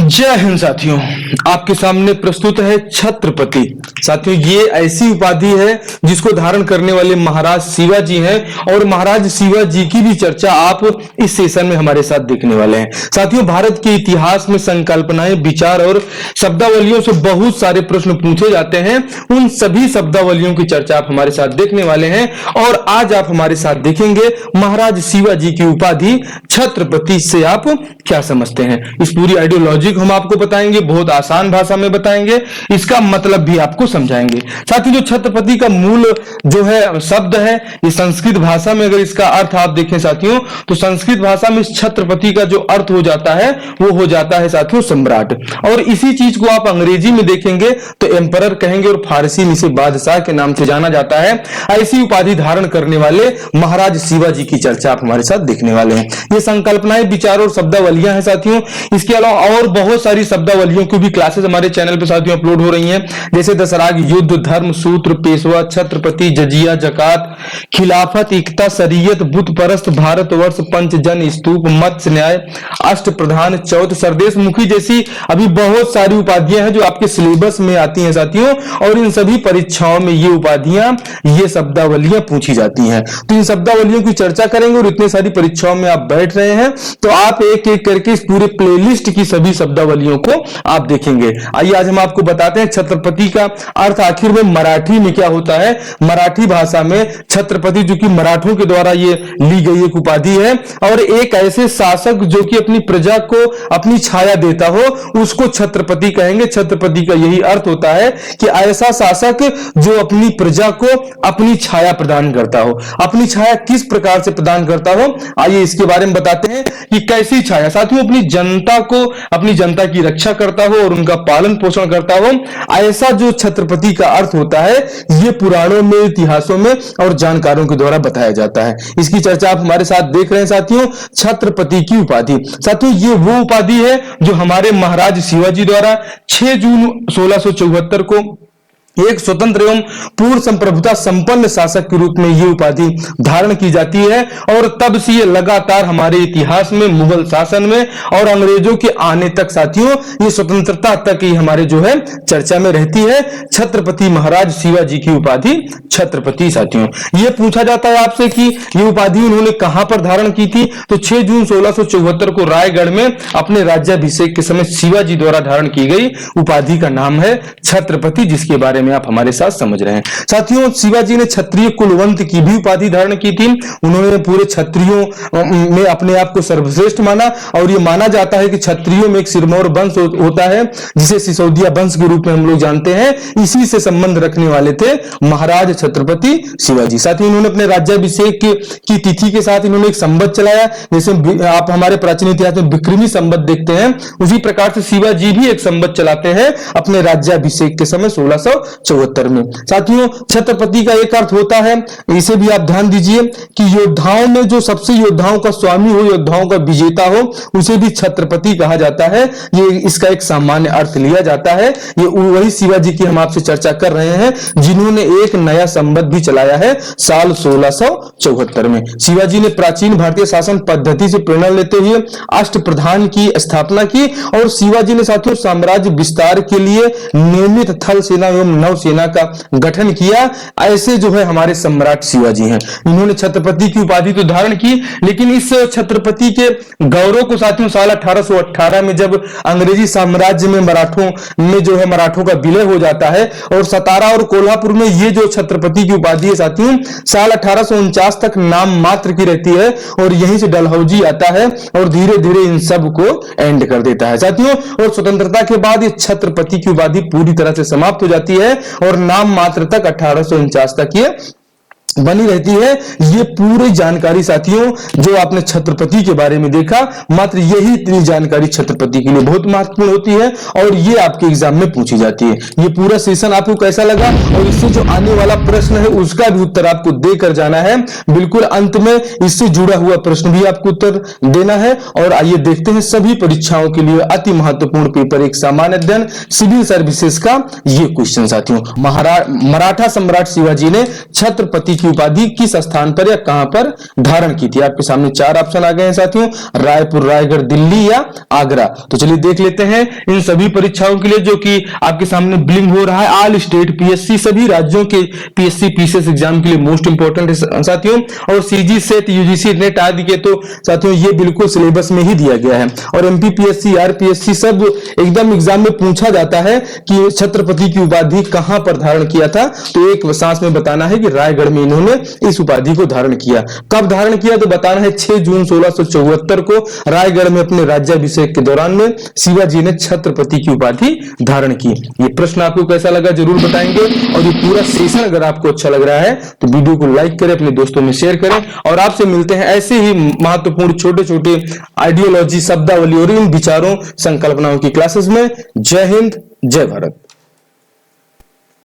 जय हिंद साथियों, आपके सामने प्रस्तुत है छत्रपति। साथियों, ये ऐसी उपाधि है जिसको धारण करने वाले महाराज शिवाजी हैं और महाराज शिवाजी की भी चर्चा आप इस सेशन में हमारे साथ देखने वाले हैं। साथियों, भारत के इतिहास में संकल्पनाएं, विचार और शब्दावलियों से बहुत सारे प्रश्न पूछे जाते हैं। उन सभी शब्दावलियों की चर्चा आप हमारे साथ देखने वाले हैं और आज आप हमारे साथ देखेंगे महाराज शिवाजी की उपाधि छत्रपति से आप क्या समझते हैं। इस पूरी आइडियोलॉजी को हम आपको बताएंगे, बहुत आसान भाषा में बताएंगे, इसका मतलब भी आपको समझाएंगे। साथ ही जो छत्रपति का मूल जो है शब्द है, ये संस्कृत भाषा में अगर इसका अर्थ आप देखें साथियों, तो संस्कृत भाषा में इस छत्रपति का जो अर्थ हो जाता है वो हो जाता है साथियों सम्राट। और इसी चीज को आप अंग्रेजी में देखेंगे तो एम्परर कहेंगे और फारसी में इसे बादशाह के नाम से जाना जाता है। ऐसी उपाधि धारण करने वाले महाराज शिवाजी की चर्चा आप हमारे साथ देखने वाले हैं। ये संकल्पनाएं, विचार और शब्दावलियां हैं साथियों। इसके अलावा और बहुत सारी शब्दावलियों की भी क्लासेस हमारे चैनल पे साथियों अपलोड हो रही हैं, जैसे दशराग, युद्ध, धर्म, सूत्र, पेशवा, छत्रपति, जजिया, जकात, खिलाफत, एकता, शरीयत, बुत परस्त, भारतवर्ष, पंचजन, स्तूप, मत्स्य न्याय, अष्ट प्रधान, चौथ, सरदेश मुखी जैसी अभी बहुत सारी उपाधियां हैं जो आपके सिलेबस में आती हैं साथियों। और इन सभी परीक्षाओं में ये उपाधियां, ये शब्दावलियां पूछी जाती हैं। तो इन शब्दावलियों की चर्चा करेंगे और इतने सारी परीक्षाओं में आप बैठ रहे हैं तो आप एक एक करके इस पूरे प्लेलिस्ट की सभी शब्दावलियों को आप देखेंगे। आइए आज हम आपको बताते हैं छत्रपति का अर्थ आखिर में मराठी में क्या होता है। मराठी भाषा में छत्रपति, जो कि मराठों के द्वारा ये ली गई एक उपाधि है, और एक ऐसे शासक जो कि अपनी प्रजा को अपनी छाया देता हो उसको छत्रपति कहेंगे। छत्रपति का यही अर्थ होता है कि ऐसा शासक जो अपनी प्रजा को अपनी छाया प्रदान करता हो। अपनी छाया किस प्रकार से प्रदान करता हो, आइए इसके बारे में बताते हैं कि कैसी छाया। साथियों, अपनी जनता को, अपनी जनता की रक्षा करता हो और उनका पालन पोषण करता हो, ऐसा जो छत्रपति का अर्थ होता है ये पुराणों में, इतिहासों में और जानकारों के द्वारा बताया जाता है। इसकी चर्चा आप हमारे साथ देख रहे हैं साथियों, छत्रपति की उपाधि। साथियों, ये वो उपाधि है जो हमारे महाराज शिवाजी द्वारा 6 जून 1674 को एक स्वतंत्र एवं पूर्ण संप्रभुता संपन्न शासक के रूप में ये उपाधि धारण की जाती है। और तब से ये लगातार हमारे इतिहास में, मुगल शासन में और अंग्रेजों के आने तक साथियों, ये स्वतंत्रता तक ही हमारे जो है चर्चा में रहती है। छत्रपति महाराज शिवाजी की उपाधि छत्रपति। साथियों, ये पूछा जाता है आपसे कि ये उपाधि उन्होंने कहां पर धारण की थी, तो 6 जून 1674 को रायगढ़ में अपने राज्याभिषेक के समय शिवाजी द्वारा धारण की गई उपाधि का नाम है छत्रपति, जिसके बारे में आप हमारे साथ समझ रहे हैं। साथियों, शिवाजी ने क्षत्रिय कुलवंत की भी उपाधि धारण की थी। उन्होंने पूरे क्षत्रियों में अपने आप को सर्वश्रेष्ठ माना और यह माना जाता है कि क्षत्रियों में एक सिरमौर वंश होता है जिसे सिसोदिया वंश के रूप में हम लोग जानते हैं। इसी से संबंध रखने वाले थे महाराज छत्रपति शिवाजी। साथ ही उन्होंने अपने राज्याभिषेक की तिथि के साथ इन्होंने एक संवत चलाया, जैसे आप हमारे प्राचीन इतिहास में विक्रमी संवत देखते हैं, उसी प्रकार से शिवाजी भी एक संवत चलाते हैं अपने राज्याभिषेक के समय 1674 में। साथियों, छत्रपति का एक अर्थ होता है, इसे भी आप ध्यान दीजिए, कि योद्धाओं में जो सबसे योद्धाओं का स्वामी हो, योद्धाओं का विजेता हो, उसे भी छत्रपति कहा जाता है। ये इसका एक सामान्य अर्थ लिया जाता है। ये वही शिवाजी की हम आपसे चर्चा कर रहे हैं जिन्होंने एक नया संवत भी चलाया है साल 1674 में। शिवाजी ने प्राचीन भारतीय शासन पद्धति से प्रेरणा लेते हुए अष्ट प्रधान की स्थापना की और शिवाजी ने साथियों साम्राज्य विस्तार के लिए नियमित थल सेना एवं नौसेना का गठन किया। ऐसे जो है हमारे सम्राट शिवाजी हैं। इन्होंने छत्रपति की उपाधि तो धारण की, लेकिन इस छत्रपति के गौरव को साथियों साल 1818 में जब अंग्रेजी साम्राज्य में मराठों में जो है मराठों का विलय हो जाता है और सतारा और कोल्हापुर में ये जो छत्रपति की उपाधि है साथियों साल 1849 तक नाम मात्र की रहती है और यहीं से डलहौजी आता है और धीरे धीरे इन सब को एंड कर देता है साथियों। और स्वतंत्रता के बाद ये छत्रपति की उपाधि पूरी तरह से समाप्त हो जाती है और नाम मात्र तक 1849 तक ये बनी रहती है। ये पूरी जानकारी साथियों जो आपने छत्रपति के बारे में देखा, मात्र यही इतनी जानकारी छत्रपति के लिए बहुत महत्वपूर्ण होती है और ये आपके एग्जाम में पूछी जाती है। ये पूरा सेशन आपको कैसा लगा और इससे जो आने वाला प्रश्न है उसका भी उत्तर आपको देकर जाना है। बिल्कुल अंत में इससे जुड़ा हुआ प्रश्न भी आपको उत्तर देना है। और आइए देखते हैं सभी परीक्षाओं के लिए अति महत्वपूर्ण पेपर एक सामान्य अध्ययन सिविल सर्विसेज का ये क्वेश्चन। साथियों, मराठा सम्राट शिवाजी ने छत्रपति की उपाधि किस स्थान पर या कहां पर धारण की थी? आपके सामने 4 ऑप्शन आ गए हैं साथियों, रायपुर, रायगढ़, दिल्ली या आगरा। तो चलिए देख लेते हैं इन सभी परीक्षाओं के लिए जो कि आपके सामने बिलिंग हो रहा है। ऑल स्टेट पीएससी, सभी राज्यों के पीएससी पीसीएस एग्जाम के लिए मोस्ट इंपोर्टेंट है साथियों। और सीजी सेट, यूजीसी नेट आदि के तो साथियों ये बिल्कुल सिलेबस में ही दिया गया है। और एमपीपीएससी, आरपीएससी सब एकदम एग्जाम में पूछा जाता है कि छत्रपति की उपाधि कहां पर धारण किया था, तो एक सांस में बताना है कि रायगढ़ में इन्होंने इस उपाधि को धारण किया। कब धारण किया तो बताना है 6 जून 1674 को रायगढ़ में अपने राज्याभिषेक के दौरान में शिवाजी ने छत्रपति की उपाधि धारण की। ये प्रश्न आपको कैसा लगा जरूर बताएंगे। और ये पूरा सेशन अगर आपको अच्छा लग रहा है तो वीडियो को लाइक करें, अपने दोस्तों में शेयर करें। और आपसे मिलते हैं ऐसे ही महत्वपूर्ण छोटे छोटे आइडियोलॉजी, शब्दावली और इन विचारों, संकल्पनाओं की क्लासेस में। जय हिंद, जय भारत।